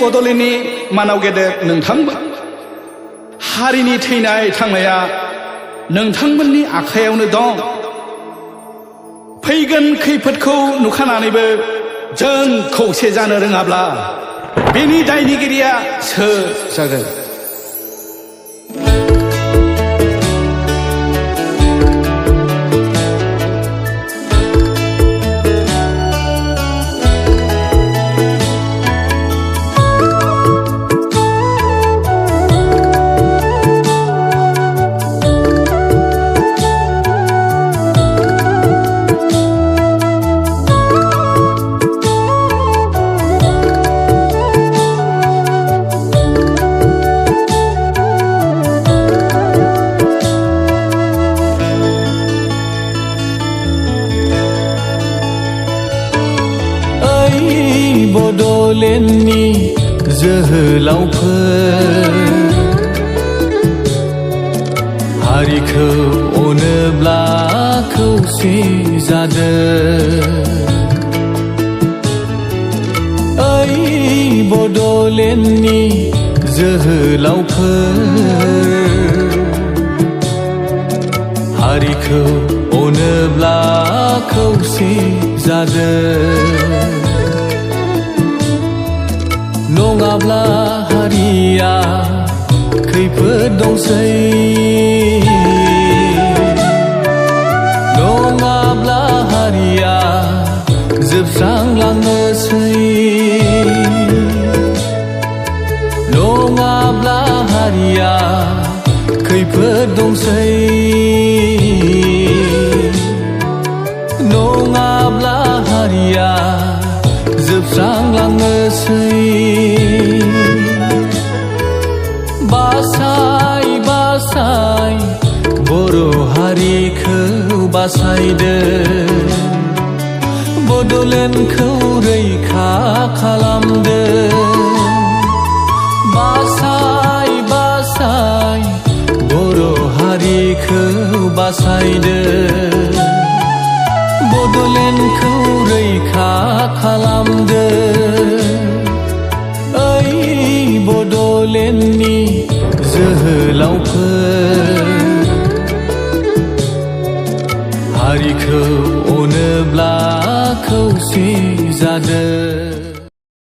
बड'लेण्डनि मानाव गेदेर नोंथांमोन हारिनि थैनाय थांनाया नोंथांमोननि आखायावनो दं फैगोन खैफोदखौ नुखानानैबो जों खौसे जानो रोङाब्ला बेनि दायनिगिरिया सोर जागोन बड'लेण्डनि जोहोलावफोर हारिखौ अनोब्ला खौसे जादों ओइ बड'लेण्डनि जोहोलावफोर हारिखौ अनोब्ला खौसे जादों नङाब्ला हारिया खैफोद दंसै नङाब्ला हारिया जोबस्रांलांनोसै नङाब्ला हारिया खैफोद दंसै नङाब्ला हारिया जोबस्रांलांनोसै बासाय बासाय बर' हारिखौ बासायदो बड'लेण्डखौ रैखा खालामदो बासाय बासाय बर' हारिखौ बासायदो बड'लेण्डखौ रैखा खालामदो ओइ बड'लेण्डनि जोहोलावफोर हारिखौ अनोब्ला खौसे जादो।